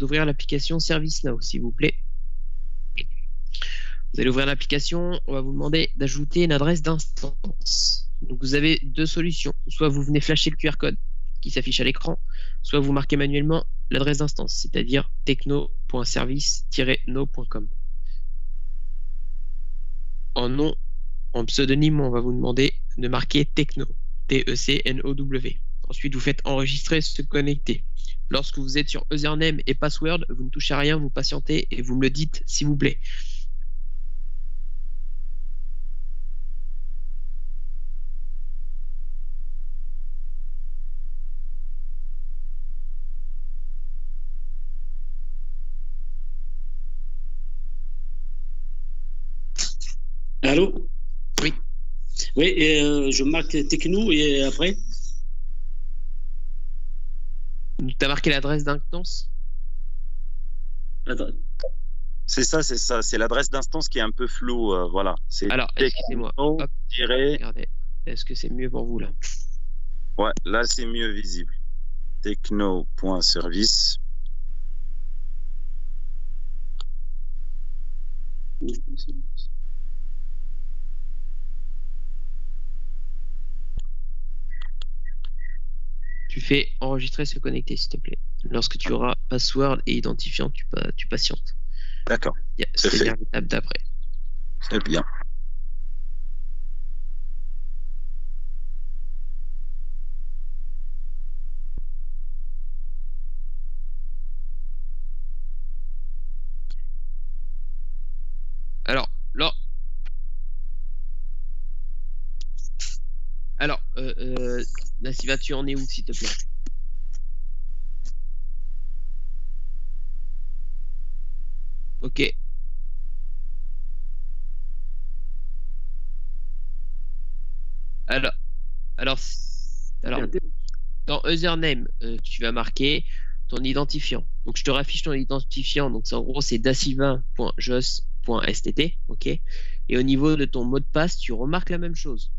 d'ouvrir l'application ServiceNow, s'il vous plaît. Vous allez ouvrir l'application, on va vous demander d'ajouter une adresse d'instance. Donc vous avez deux solutions. Soit vous venez flasher le QR code qui s'affiche à l'écran, soit vous marquez manuellement l'adresse d'instance, c'est-à-dire techno.service-no.com. En nom, en pseudonyme, on va vous demander de marquer Techno, T-E-C-N-O-W. Ensuite, vous faites enregistrer, se connecter. Lorsque vous êtes sur username et password, vous ne touchez à rien, vous patientez et vous me le dites, s'il vous plaît. Allô? Oui. Oui, et je marque Techno et après? Tu as marqué l'adresse d'instance? Attends. C'est ça, c'est ça. C'est l'adresse d'instance qui est un peu floue. Voilà. C'est Alors, excusez-moi. Hop, regardez. Est-ce que c'est mieux pour vous là? Ouais, là c'est mieux visible. Techno.service. Tu fais enregistrer, se connecter, s'il te plaît. Lorsque tu auras password et identifiant, tu patientes. D'accord. C'est-à-dire l'étape d'après. C'est bien. Alors, là. Alors, Nassiva, tu en es où, s'il te plaît? Ok. Alors, dans username, tu vas marquer ton identifiant. Donc, je te raffiche ton identifiant. Donc, en gros, c'est dasilva.jos.stt. Ok. Et au niveau de ton mot de passe, tu remarques la même chose.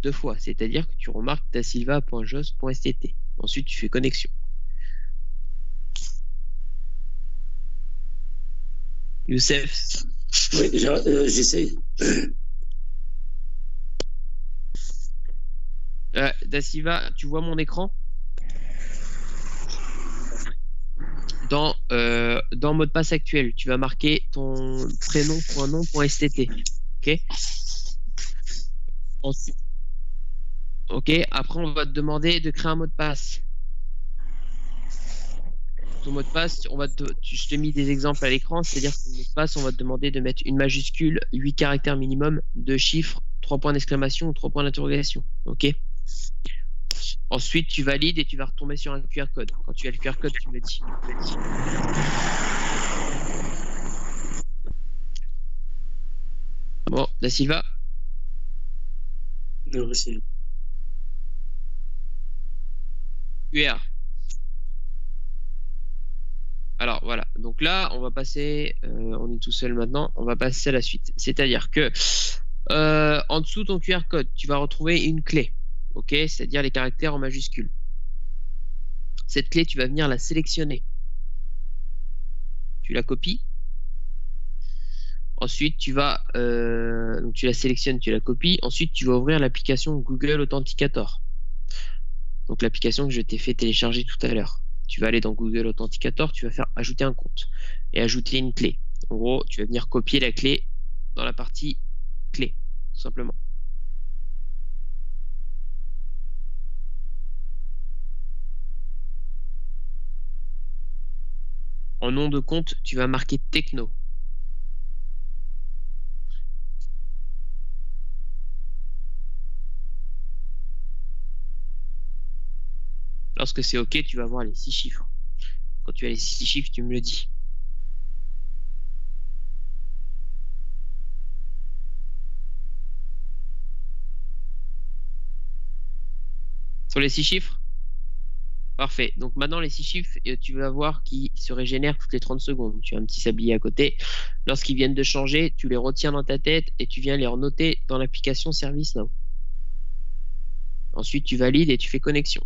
2 fois. C'est-à-dire que tu remarques dasilva.jos.stt. Ensuite, tu fais connexion. Youssef. Oui, j'essaie. Dasilva, tu vois mon écran? Dans mot de passe actuel, tu vas marquer ton prénom.nom.stt. Ok. Ensuite, ok. Après, on va te demander de créer un mot de passe. Ton mot de passe, je t'ai mis des exemples à l'écran, c'est-à-dire que le mot de passe, on va te demander de mettre une majuscule, 8 caractères minimum, 2 chiffres, 3 points d'exclamation ou 3 points d'interrogation. Ok. Ensuite, tu valides et tu vas retomber sur un QR code. Quand tu as le QR code, tu me dis. Bon, Da Silva. Non, c'est... QR. Alors voilà, donc là, on va passer, on est tout seul maintenant, on va passer à la suite. C'est-à-dire que en dessous de ton QR code, tu vas retrouver une clé, ok, c'est-à-dire les caractères en majuscules. Cette clé, tu vas venir la sélectionner. Tu la copies. Ensuite, donc tu la sélectionnes, tu la copies. Ensuite, tu vas ouvrir l'application Google Authenticator. Donc l'application que je t'ai fait télécharger tout à l'heure. Tu vas aller dans Google Authenticator, tu vas faire ajouter un compte et ajouter une clé. En gros, tu vas venir copier la clé dans la partie clé, tout simplement. En nom de compte, tu vas marquer Techno. Lorsque c'est OK, tu vas voir les 6 chiffres. Quand tu as les 6 chiffres, tu me le dis. Sur les 6 chiffres? Parfait. Donc maintenant, les 6 chiffres, tu vas voir qu'ils se régénèrent toutes les 30 secondes. Tu as un petit sablier à côté. Lorsqu'ils viennent de changer, tu les retiens dans ta tête et tu viens les renoter dans l'application ServiceNow. Ensuite, tu valides et tu fais connexion.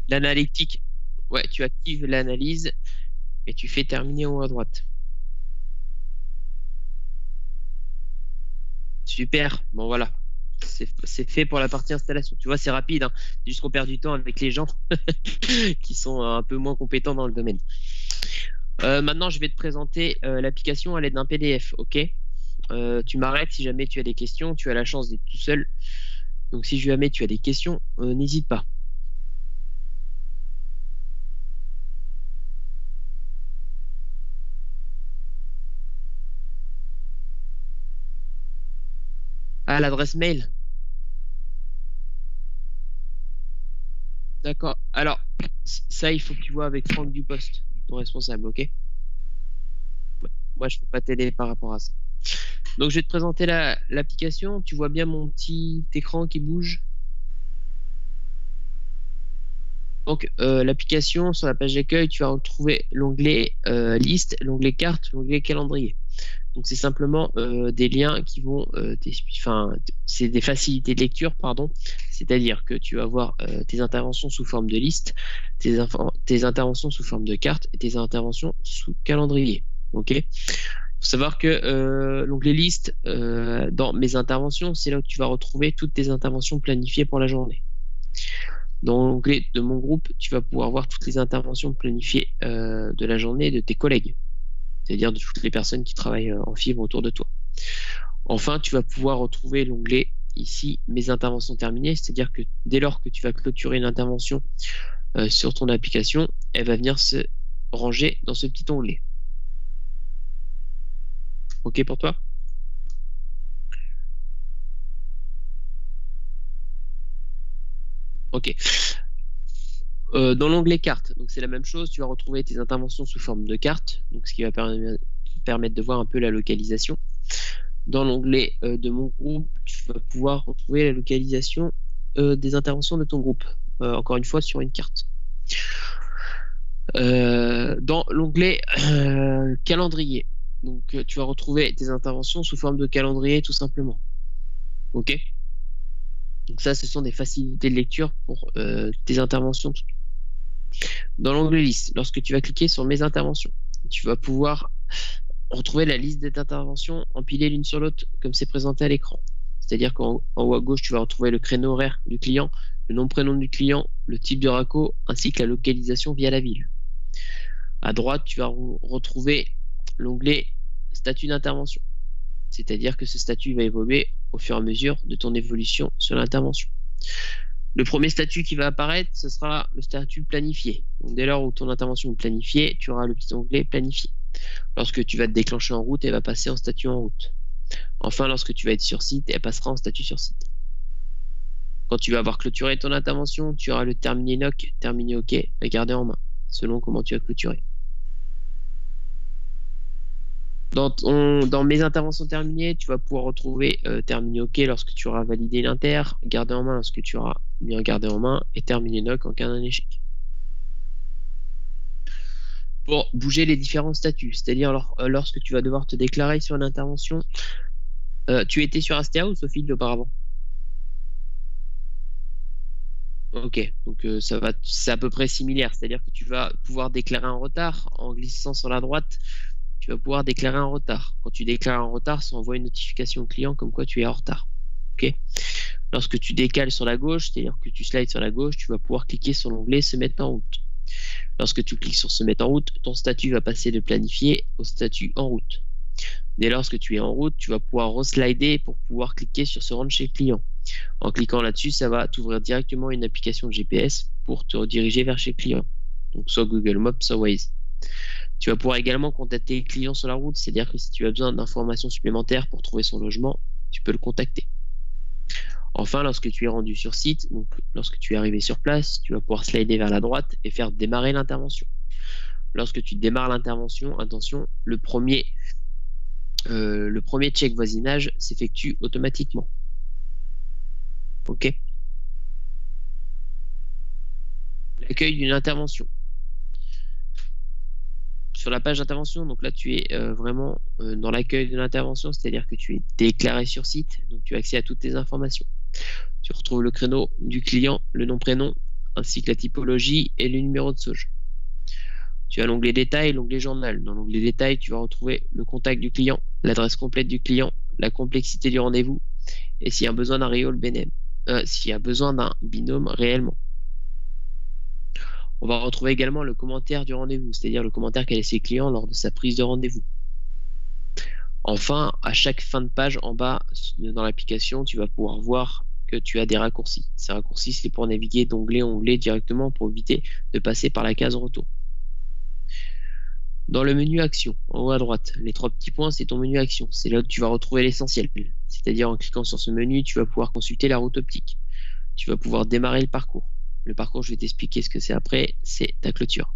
L'analytique, ouais, tu actives l'analyse et tu fais terminer en haut à droite. Super, bon voilà. C'est fait pour la partie installation. Tu vois, c'est rapide, hein. C'est juste qu'on perd du temps avec les gens qui sont un peu moins compétents dans le domaine. Maintenant, je vais te présenter l'application à l'aide d'un PDF, ok? Tu m'arrêtes si jamais tu as des questions. Tu as la chance d'être tout seul. Donc, si jamais tu as des questions, n'hésite pas. Ah, l'adresse mail. D'accord. Alors, ça, il faut que tu vois avec Franck Dupost, ton responsable, ok? Moi, je ne peux pas t'aider par rapport à ça. Donc, je vais te présenter l'application. Tu vois bien mon petit écran qui bouge. Donc, l'application, sur la page d'accueil, tu vas retrouver l'onglet liste, l'onglet carte, l'onglet calendrier. Donc, c'est simplement des liens qui vont, c'est des facilités de lecture, pardon. C'est-à-dire que tu vas voir tes interventions sous forme de liste, tes interventions sous forme de carte et tes interventions sous calendrier. Ok. Il faut savoir que l'onglet liste, dans mes interventions, c'est là où tu vas retrouver toutes tes interventions planifiées pour la journée. Dans l'onglet de mon groupe, tu vas pouvoir voir toutes les interventions planifiées de la journée de tes collègues, c'est-à-dire de toutes les personnes qui travaillent en fibre autour de toi. Enfin, tu vas pouvoir retrouver l'onglet ici, mes interventions terminées, c'est-à-dire que dès lors que tu vas clôturer une intervention sur ton application, elle va venir se ranger dans ce petit onglet. OK pour toi? OK. Dans l'onglet carte, donc c'est la même chose, tu vas retrouver tes interventions sous forme de carte, donc ce qui va permettre de voir un peu la localisation. Dans l'onglet de mon groupe, tu vas pouvoir retrouver la localisation des interventions de ton groupe, encore une fois sur une carte. Dans l'onglet calendrier, donc tu vas retrouver tes interventions sous forme de calendrier tout simplement. OK? Donc ça, ce sont des facilités de lecture pour tes interventions. Dans l'onglet liste, lorsque tu vas cliquer sur mes interventions, tu vas pouvoir retrouver la liste des interventions empilées l'une sur l'autre comme c'est présenté à l'écran. C'est-à-dire qu'en haut à gauche, tu vas retrouver le créneau horaire du client, le nom-prénom du client, le type de raco, ainsi que la localisation via la ville. À droite, tu vas retrouver l'onglet statut d'intervention. C'est-à-dire que ce statut va évoluer au fur et à mesure de ton évolution sur l'intervention. Le premier statut qui va apparaître, ce sera le statut planifié. Donc, dès lors où ton intervention est planifiée, tu auras le petit onglet planifié. Lorsque tu vas te déclencher en route, elle va passer en statut en route. Enfin, lorsque tu vas être sur site, elle passera en statut sur site. Quand tu vas avoir clôturé ton intervention, tu auras le terminé NOC, terminé OK, à garder en main, selon comment tu as clôturé. Dans mes interventions terminées, tu vas pouvoir retrouver terminé OK lorsque tu auras validé l'inter, garder en main lorsque tu auras bien gardé en main, et terminé NOC en cas d'un échec. Pour bouger les différents statuts, c'est-à-dire lorsque tu vas devoir te déclarer sur une intervention, tu étais sur Astea ou Sofield auparavant? Ok, donc c'est à peu près similaire, c'est-à-dire que tu vas pouvoir déclarer un retard en glissant sur la droite. Tu vas pouvoir déclarer un retard. Quand tu déclares un retard, ça envoie une notification au client comme quoi tu es en retard. Ok. Lorsque tu décales sur la gauche, c'est-à-dire que tu slides sur la gauche, tu vas pouvoir cliquer sur l'onglet se mettre en route. Lorsque tu cliques sur se mettre en route, ton statut va passer de planifié au statut en route. Dès lors que tu es en route, tu vas pouvoir reslider pour pouvoir cliquer sur se rendre chez le client. En cliquant là-dessus, ça va t'ouvrir directement une application de GPS pour te rediriger vers chez le client. Donc soit Google Maps, soit Waze. Tu vas pouvoir également contacter le client sur la route, c'est-à-dire que si tu as besoin d'informations supplémentaires pour trouver son logement, tu peux le contacter. Enfin, lorsque tu es rendu sur site, donc lorsque tu es arrivé sur place, tu vas pouvoir slider vers la droite et faire démarrer l'intervention. Lorsque tu démarres l'intervention, attention, le premier check voisinage s'effectue automatiquement. OK. L'accueil d'une intervention. Sur la page d'intervention, donc là tu es vraiment dans l'accueil de l'intervention, c'est-à-dire que tu es déclaré sur site, donc tu as accès à toutes tes informations. Tu retrouves le créneau du client, le nom, prénom, ainsi que la typologie et le numéro de sauge. Tu as l'onglet détail, l'onglet journal. Dans l'onglet détail, tu vas retrouver le contact du client, l'adresse complète du client, la complexité du rendez-vous et s'il y a besoin d'un s'il y a besoin d'un binôme réellement. On va retrouver également le commentaire du rendez-vous, c'est-à-dire le commentaire qu'a laissé le client lors de sa prise de rendez-vous. Enfin, à chaque fin de page en bas dans l'application, tu vas pouvoir voir que tu as des raccourcis. Ces raccourcis, c'est pour naviguer d'onglet en onglet directement pour éviter de passer par la case retour. Dans le menu action, en haut à droite, les 3 petits points, c'est ton menu action. C'est là où tu vas retrouver l'essentiel. C'est-à-dire en cliquant sur ce menu, tu vas pouvoir consulter la route optique. Tu vas pouvoir démarrer le parcours. Le parcours, je vais t'expliquer ce que c'est après, c'est ta clôture.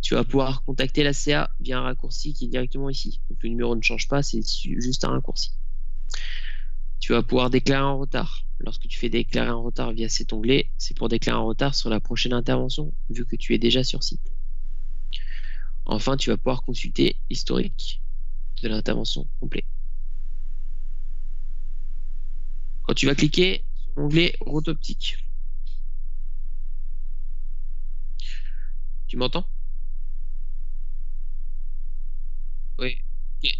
Tu vas pouvoir contacter la CA via un raccourci qui est directement ici. Donc le numéro ne change pas, c'est juste un raccourci. Tu vas pouvoir déclarer un retard. Lorsque tu fais déclarer un retard via cet onglet, c'est pour déclarer un retard sur la prochaine intervention, vu que tu es déjà sur site. Enfin, tu vas pouvoir consulter l'historique de l'intervention complet. Quand tu vas cliquer sur l'onglet route optique, tu m'entends? Oui. Okay.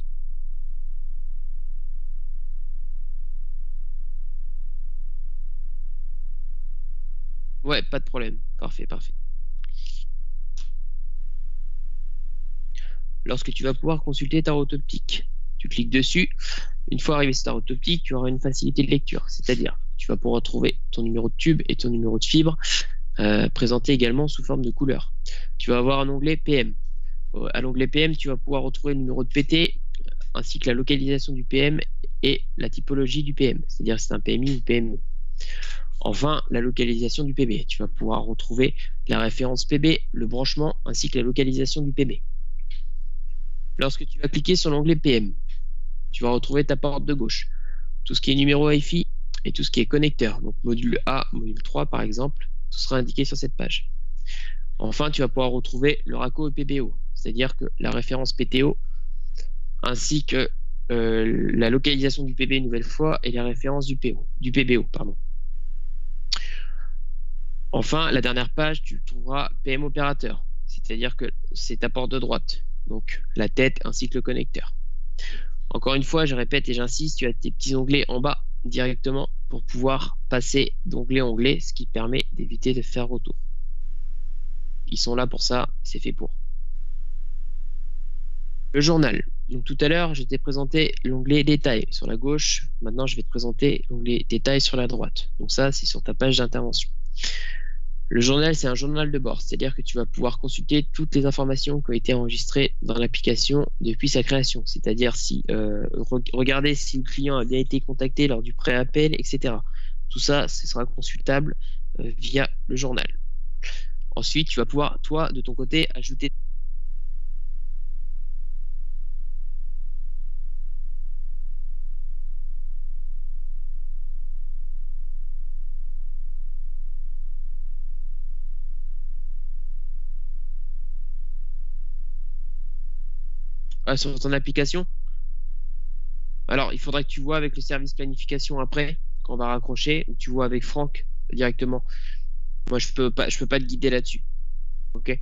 Ouais, pas de problème. Parfait, parfait. Lorsque tu vas pouvoir consulter ta route optique, tu cliques dessus. Une fois arrivé sur ta route optique, tu auras une facilité de lecture, c'est-à-dire tu vas pouvoir trouver ton numéro de tube et ton numéro de fibre présentés également sous forme de couleur. Tu vas avoir un onglet PM. À l'onglet PM, tu vas pouvoir retrouver le numéro de PT ainsi que la localisation du PM et la typologie du PM, c'est-à-dire si c'est un PMI ou PME. Enfin, la localisation du PB. Tu vas pouvoir retrouver la référence PB, le branchement ainsi que la localisation du PB. Lorsque tu vas cliquer sur l'onglet PM, tu vas retrouver ta porte de gauche, tout ce qui est numéro Wi-Fi et tout ce qui est connecteur, donc module A, module 3 par exemple, tout sera indiqué sur cette page. Enfin, tu vas pouvoir retrouver le RACO et PBO, c'est-à-dire que la référence PTO ainsi que la localisation du PB une nouvelle fois et la référence du PBO. Enfin, la dernière page, tu trouveras PM opérateur, c'est-à-dire que c'est ta porte de droite, donc la tête ainsi que le connecteur. Encore une fois, je répète et j'insiste, tu as tes petits onglets en bas directement pour pouvoir passer d'onglet en onglet, ce qui permet d'éviter de faire retour. Ils sont là pour ça, c'est fait pour. Le journal. Donc tout à l'heure, je t'ai présenté l'onglet détail sur la gauche. Maintenant, je vais te présenter l'onglet détail sur la droite. Donc ça, c'est sur ta page d'intervention. Le journal, c'est un journal de bord, c'est-à-dire que tu vas pouvoir consulter toutes les informations qui ont été enregistrées dans l'application depuis sa création, c'est-à-dire si regarder si le client a bien été contacté lors du pré-appel, etc. Tout ça, ce sera consultable via le journal. Ensuite, tu vas pouvoir, toi, de ton côté, ajouter sur ton application. Alors, il faudra que tu vois avec le service planification après, quand on va raccrocher, ou tu vois avec Franck directement. Moi, je peux pas te guider là-dessus. Ok?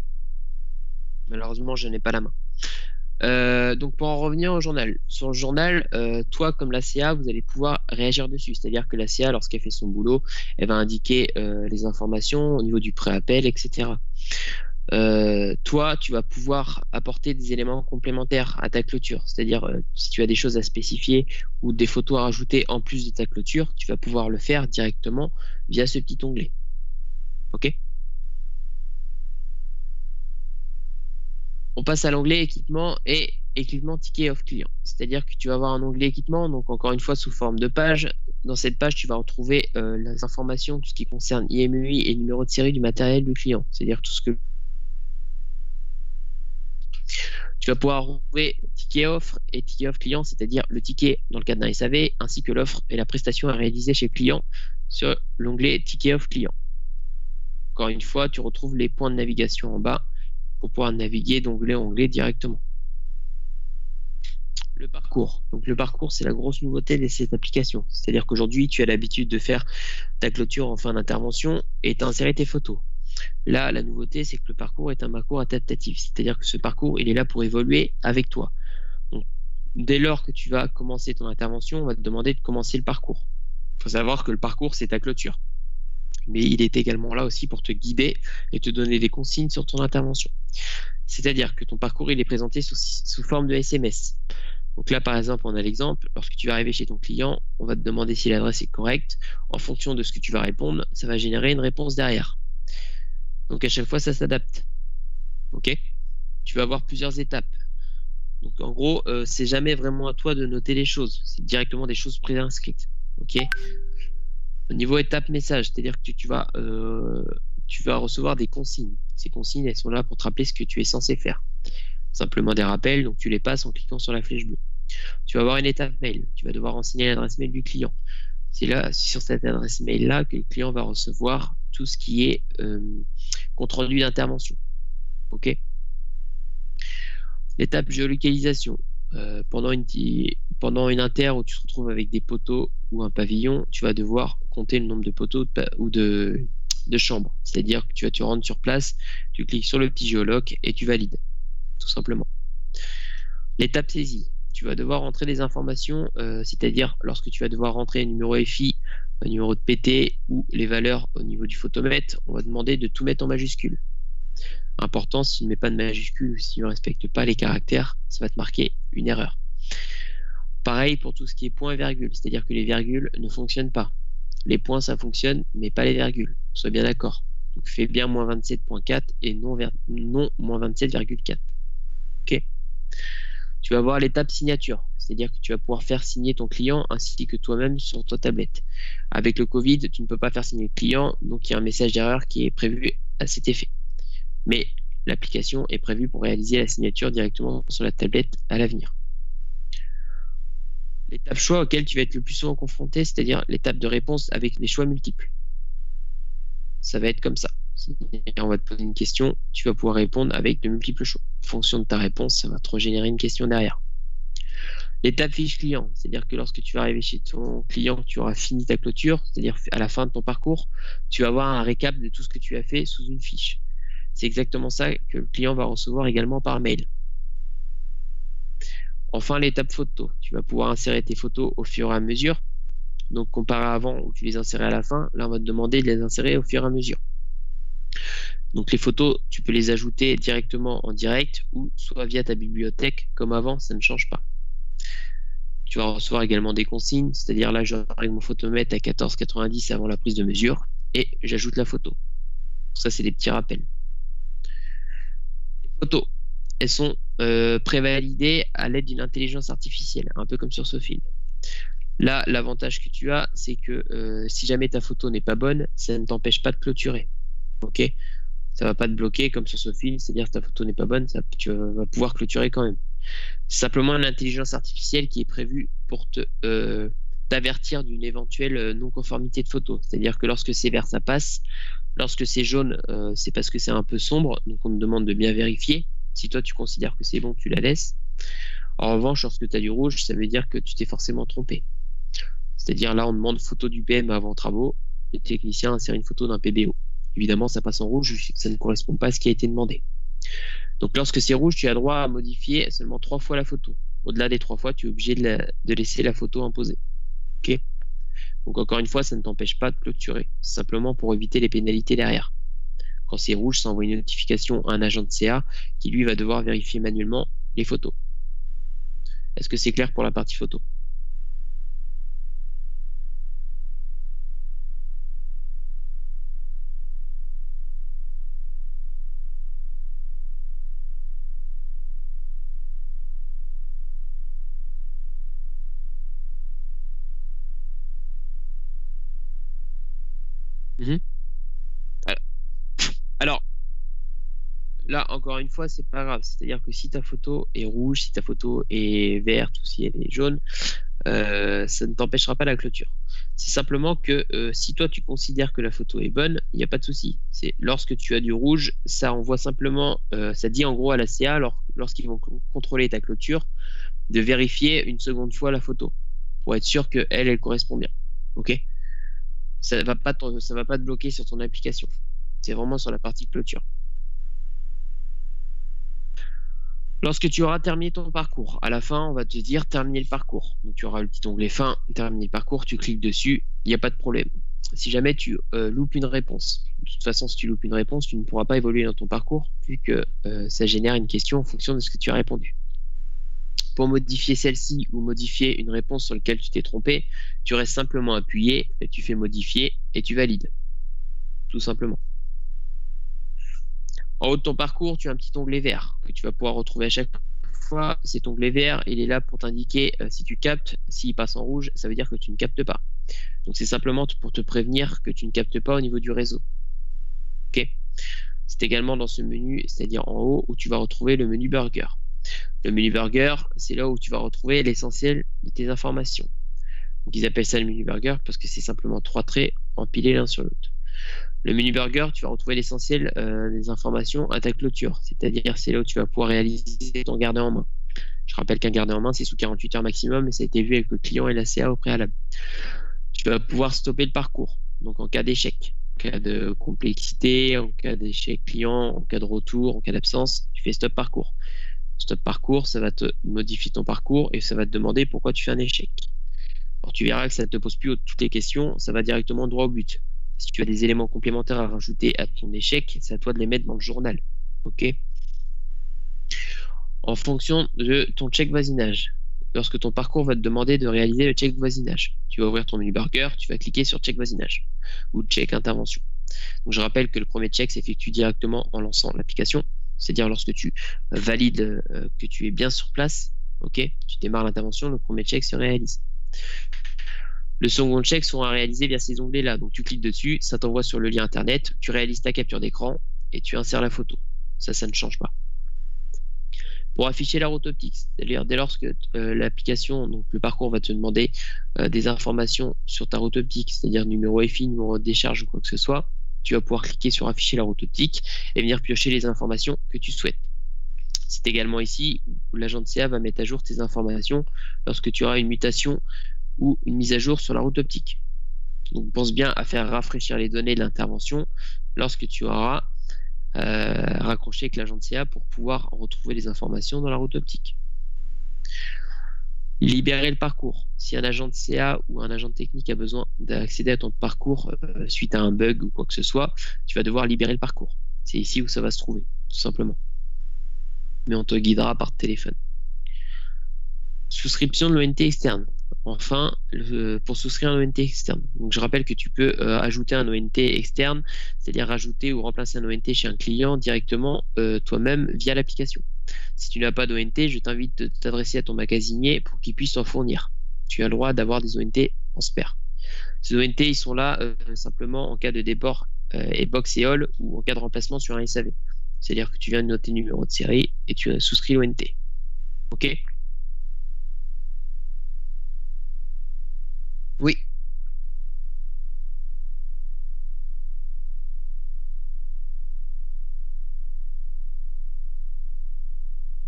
Malheureusement, je n'ai pas la main. Donc, pour en revenir au journal. Sur le journal, toi, comme la CA, vous allez pouvoir réagir dessus. C'est-à-dire que la CA, lorsqu'elle fait son boulot, elle va indiquer les informations au niveau du pré-appel, etc. Toi, tu vas pouvoir apporter des éléments complémentaires à ta clôture. C'est-à-dire, si tu as des choses à spécifier ou des photos à rajouter en plus de ta clôture, tu vas pouvoir le faire directement via ce petit onglet. OK? On passe à l'onglet équipement et équipement ticket off client. C'est-à-dire que tu vas avoir un onglet équipement, donc encore une fois sous forme de page. Dans cette page, tu vas retrouver les informations, tout ce qui concerne IMEI et numéro de série du matériel du client. C'est-à-dire tout ce que tu vas pouvoir retrouver ticket offre et ticket off client, c'est-à-dire le ticket dans le cadre d'un SAV, ainsi que l'offre et la prestation à réaliser chez le client sur l'onglet ticket off client. Encore une fois, tu retrouves les points de navigation en bas pour pouvoir naviguer d'onglet en onglet directement. le parcours. Donc le parcours, c'est la grosse nouveauté de cette application. C'est-à-dire qu'aujourd'hui, tu as l'habitude de faire ta clôture en fin d'intervention et d'insérer tes photos. Là, la nouveauté, c'est que le parcours est un parcours adaptatif. C'est-à-dire que ce parcours, il est là pour évoluer avec toi. Donc, dès lors que tu vas commencer ton intervention, on va te demander de commencer le parcours. Il faut savoir que le parcours, c'est ta clôture. Mais il est également là aussi pour te guider et te donner des consignes sur ton intervention. C'est-à-dire que ton parcours, il est présenté sous forme de SMS. Donc là, par exemple, on a l'exemple, lorsque tu vas arriver chez ton client, on va te demander si l'adresse est correcte. En fonction de ce que tu vas répondre, ça va générer une réponse derrière. Donc à chaque fois, ça s'adapte. Ok ? Tu vas avoir plusieurs étapes. Donc en gros, c'est jamais vraiment à toi de noter les choses. C'est directement des choses préinscrites. Ok ? Au niveau étape message, c'est-à-dire que tu vas recevoir des consignes. Ces consignes, elles sont là pour te rappeler ce que tu es censé faire. Simplement des rappels, donc tu les passes en cliquant sur la flèche bleue. Tu vas avoir une étape mail. Tu vas devoir renseigner l'adresse mail du client. C'est là, sur cette adresse mail-là, que le client va recevoir tout ce qui est compte rendu d'intervention. Ok ? L'étape géolocalisation. Pendant une inter où tu te retrouves avec des poteaux ou un pavillon, tu vas devoir compter le nombre de poteaux ou de chambres. C'est-à-dire que tu vas te rendre sur place, tu cliques sur le petit géoloc et tu valides, tout simplement. L'étape saisie. Tu vas devoir rentrer des informations, c'est-à-dire lorsque tu vas devoir rentrer un numéro FI, un numéro de PT ou les valeurs au niveau du photomètre, on va demander de tout mettre en majuscule. Important, si tu ne mets pas de majuscule ou si tu ne respectes pas les caractères, ça va te marquer une erreur. Pareil pour tout ce qui est points et virgules, c'est-à-dire que les virgules ne fonctionnent pas. Les points, ça fonctionne, mais pas les virgules. Sois bien d'accord. Donc fais bien moins 27.4 et non moins 27,4. Ok. Tu vas voir l'étape signature, c'est-à-dire que tu vas pouvoir faire signer ton client ainsi que toi-même sur ta tablette. Avec le Covid, tu ne peux pas faire signer le client, donc il y a un message d'erreur qui est prévu à cet effet. Mais l'application est prévue pour réaliser la signature directement sur la tablette à l'avenir. L'étape choix auquel tu vas être le plus souvent confronté, c'est-à-dire l'étape de réponse avec des choix multiples. Ça va être comme ça. On va te poser une question, tu vas pouvoir répondre avec de multiples choix. En fonction de ta réponse, ça va te régénérer une question derrière. L'étape fiche client, c'est-à-dire que lorsque tu vas arriver chez ton client, tu auras fini ta clôture, c'est-à-dire à la fin de ton parcours, tu vas avoir un récap de tout ce que tu as fait sous une fiche. C'est exactement ça que le client va recevoir également par mail. Enfin, l'étape photo. Tu vas pouvoir insérer tes photos au fur et à mesure. Donc, comparé à avant où tu les insérais à la fin, là, on va te demander de les insérer au fur et à mesure. Donc, les photos, tu peux les ajouter directement en direct ou soit via ta bibliothèque. Comme avant, ça ne change pas. Tu vas recevoir également des consignes, c'est-à-dire là, j'arrive mon photomètre à 14,90 avant la prise de mesure et j'ajoute la photo. Ça, c'est des petits rappels. Les photos, elles sont prévalidées à l'aide d'une intelligence artificielle, un peu comme sur SoFilm. Là, l'avantage que tu as, c'est que si jamais ta photo n'est pas bonne, ça ne t'empêche pas de clôturer. Ok ? Ça ne va pas te bloquer comme sur SoFilm, c'est-à-dire que ta photo n'est pas bonne, tu vas pouvoir clôturer quand même. C'est simplement une intelligence artificielle qui est prévue pour t'avertir d'une éventuelle non-conformité de photo. C'est-à-dire que lorsque c'est vert, ça passe. Lorsque c'est jaune, c'est parce que c'est un peu sombre, donc on te demande de bien vérifier. Si toi tu considères que c'est bon, tu la laisses. En revanche, lorsque tu as du rouge, ça veut dire que tu t'es forcément trompé. C'est-à-dire là, on demande photo du PM avant travaux. Le technicien insère une photo d'un PBO. Évidemment, ça passe en rouge, ça ne correspond pas à ce qui a été demandé. Donc lorsque c'est rouge, tu as droit à modifier seulement 3 fois la photo. Au-delà des 3 fois, tu es obligé de laisser la photo imposée. Ok ? Donc encore une fois, ça ne t'empêche pas de clôturer. C'est simplement pour éviter les pénalités derrière. Quand c'est rouge, ça envoie une notification à un agent de CA qui lui va devoir vérifier manuellement les photos. Est-ce que c'est clair pour la partie photo ? Alors, là, encore une fois, c'est pas grave. C'est-à-dire que si ta photo est rouge, si ta photo est verte ou si elle est jaune, ça ne t'empêchera pas la clôture. C'est simplement que si toi tu considères que la photo est bonne, il n'y a pas de souci. C'est lorsque tu as du rouge, ça envoie simplement, ça dit en gros à la CA lorsqu'ils vont contrôler ta clôture, de vérifier une seconde fois la photo pour être sûr que elle correspond bien. Ok? Ça va pas te bloquer sur ton application. C'est vraiment sur la partie clôture. Lorsque tu auras terminé ton parcours, à la fin, on va te dire terminer le parcours. Donc tu auras le petit onglet fin, terminer le parcours, tu cliques dessus, il n'y a pas de problème. Si jamais tu loupes une réponse, de toute façon, si tu loupes une réponse, tu ne pourras pas évoluer dans ton parcours vu que ça génère une question en fonction de ce que tu as répondu. Pour modifier celle-ci ou modifier une réponse sur laquelle tu t'es trompé, tu restes simplement appuyé, tu fais modifier et tu valides. Tout simplement. En haut de ton parcours, tu as un petit onglet vert que tu vas pouvoir retrouver à chaque fois. Cet onglet vert, il est là pour t'indiquer si tu captes. S'il passe en rouge, ça veut dire que tu ne captes pas. Donc c'est simplement pour te prévenir que tu ne captes pas au niveau du réseau. Ok. C'est également dans ce menu, c'est-à-dire en haut, où tu vas retrouver le menu Burger. Le menu Burger, c'est là où tu vas retrouver l'essentiel de tes informations. Donc ils appellent ça le menu Burger parce que c'est simplement 3 traits empilés l'un sur l'autre. Le menu Burger, tu vas retrouver l'essentiel des informations à ta clôture, c'est-à-dire c'est là où tu vas pouvoir réaliser ton garde en main. Je rappelle qu'un garde en main, c'est sous 48 heures maximum et ça a été vu avec le client et la CA au préalable. Tu vas pouvoir stopper le parcours, donc en cas d'échec, en cas de complexité, en cas d'échec client, en cas de retour, en cas d'absence, tu fais stop parcours. Stop parcours, ça va te modifier ton parcours et ça va te demander pourquoi tu fais un échec. Alors tu verras que ça ne te pose plus toutes les questions, ça va directement droit au but. Si tu as des éléments complémentaires à rajouter à ton échec, c'est à toi de les mettre dans le journal. Ok. En fonction de ton check voisinage, lorsque ton parcours va te demander de réaliser le check voisinage, tu vas ouvrir ton menu Burger, tu vas cliquer sur check voisinage ou check intervention. Donc je rappelle que le premier check s'effectue directement en lançant l'application, c'est-à-dire lorsque tu valides que tu es bien sur place, ok, tu démarres l'intervention, le premier check se réalise. Le second check sera réalisé via ces onglets-là. Donc tu cliques dessus, ça t'envoie sur le lien internet, tu réalises ta capture d'écran et tu insères la photo. Ça ne change pas. Pour afficher la route optique, c'est-à-dire dès lors que l'application, donc le parcours va te demander des informations sur ta route optique, c'est-à-dire numéro EFI, numéro de décharge ou quoi que ce soit, tu vas pouvoir cliquer sur afficher la route optique et venir piocher les informations que tu souhaites. C'est également ici où l'agent de CA va mettre à jour tes informations lorsque tu auras une mutation ou une mise à jour sur la route optique. Donc pense bien à faire rafraîchir les données de l'intervention lorsque tu auras raccroché avec l'agent de CA pour pouvoir retrouver les informations dans la route optique. Libérer le parcours. Si un agent de CA ou un agent technique a besoin d'accéder à ton parcours suite à un bug ou quoi que ce soit, tu vas devoir libérer le parcours. C'est ici où ça va se trouver, tout simplement. Mais on te guidera par téléphone. Souscription de l'ONT externe. Enfin, pour souscrire un ONT externe. Donc, je rappelle que tu peux ajouter un ONT externe, c'est-à-dire rajouter ou remplacer un ONT chez un client directement toi-même via l'application. Si tu n'as pas d'ONT, je t'invite à t'adresser à ton magasinier pour qu'il puisse t'en fournir. Tu as le droit d'avoir des ONT en spare. Ces ONT, ils sont là simplement en cas de déport et box et all ou en cas de remplacement sur un SAV. C'est-à-dire que tu viens de noter le numéro de série et tu as souscrit l'ONT. OK? Oui.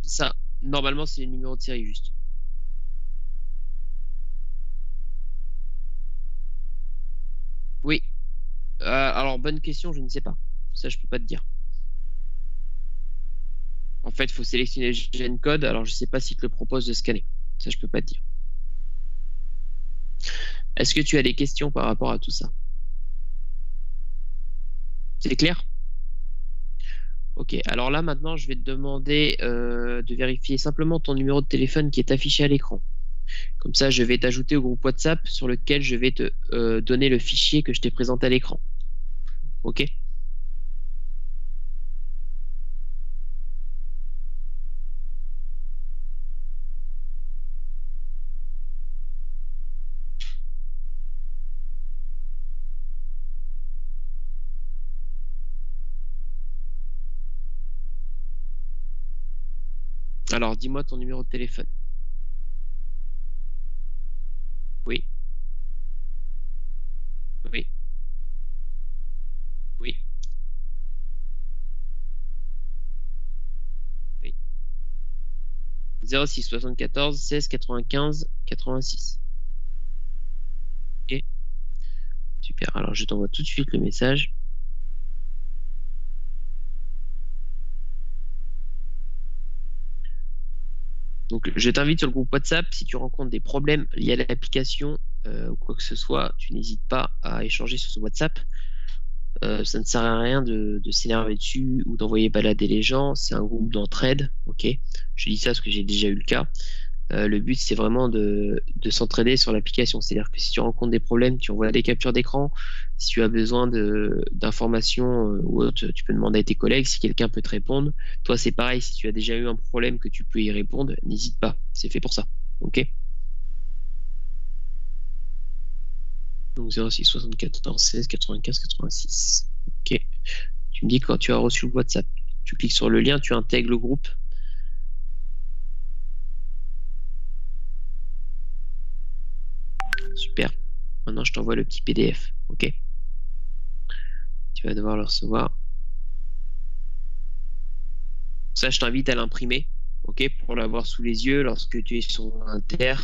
Ça, normalement, c'est le numéro de série juste. Oui. Alors, bonne question, je ne sais pas. Ça, je peux pas te dire. En fait, il faut sélectionner le G-Code. Alors, je ne sais pas s'il te le propose de scanner. Ça, je peux pas te dire. Est-ce que tu as des questions par rapport à tout ça? C'est clair? Ok. Alors là, maintenant, je vais te demander de vérifier simplement ton numéro de téléphone qui est affiché à l'écran. Comme ça, je vais t'ajouter au groupe WhatsApp sur lequel je vais te donner le fichier que je t'ai présenté à l'écran. Ok? Alors, dis-moi ton numéro de téléphone. Oui, oui, oui, oui. 06 74 16 95 86. Ok. Super. Alors, je t'envoie tout de suite le message. Donc, je t'invite sur le groupe WhatsApp. Si tu rencontres des problèmes liés à l'application ou quoi que ce soit, tu n'hésites pas à échanger sur ce WhatsApp. Ça ne sert à rien de s'énerver dessus ou d'envoyer balader les gens. C'est un groupe d'entraide. Ok. Je dis ça parce que j'ai déjà eu le cas. Le but, c'est vraiment de s'entraider sur l'application. C'est-à-dire que si tu rencontres des problèmes, tu envoies des captures d'écran. Si tu as besoin d'informations ou autre, tu peux demander à tes collègues si quelqu'un peut te répondre. Toi, c'est pareil. Si tu as déjà eu un problème que tu peux y répondre, n'hésite pas. C'est fait pour ça. OK? Donc 06 74 16 95 86. OK. Tu me dis quand tu as reçu le WhatsApp. Tu cliques sur le lien, tu intègres le groupe. Super. Maintenant, je t'envoie le petit PDF. OK? Tu vas devoir le recevoir. Ça, je t'invite à l'imprimer. OK? Pour l'avoir sous les yeux lorsque tu es sur Inter.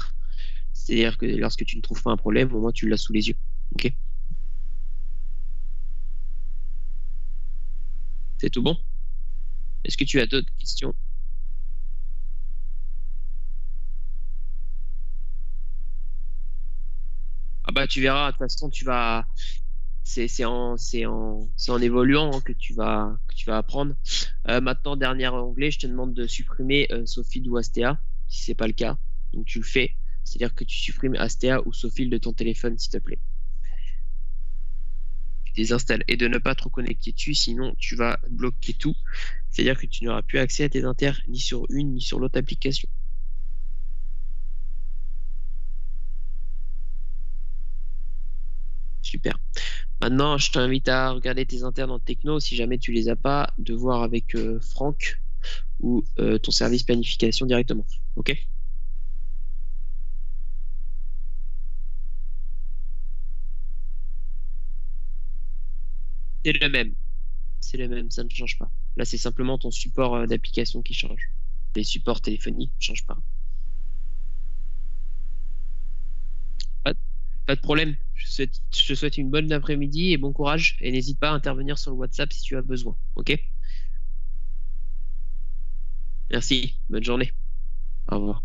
C'est-à-dire que lorsque tu ne trouves pas un problème, au moins tu l'as sous les yeux. OK? C'est tout bon? Est-ce que tu as d'autres questions? Ah bah tu verras, de toute façon tu vas. C'est en évoluant hein, que tu vas apprendre. Maintenant, dernier onglet, je te demande de supprimer Sofil ou Astea, si c'est pas le cas. Donc tu le fais. C'est-à-dire que tu supprimes Astea ou Sofil de ton téléphone, s'il te plaît. Tu désinstalles et de ne pas trop connecter dessus, sinon tu vas bloquer tout. C'est-à-dire que tu n'auras plus accès à tes inters ni sur une ni sur l'autre application. Super. Maintenant, je t'invite à regarder tes inters dans Techno, si jamais tu les as pas, de voir avec Franck ou ton service planification directement. OK? C'est le même. C'est le même, ça ne change pas. Là, c'est simplement ton support d'application qui change. Les supports téléphoniques ne changent pas. Pas de problème. Je te souhaite une bonne après-midi et bon courage. Et n'hésite pas à intervenir sur le WhatsApp si tu as besoin. OK? Merci. Bonne journée. Au revoir.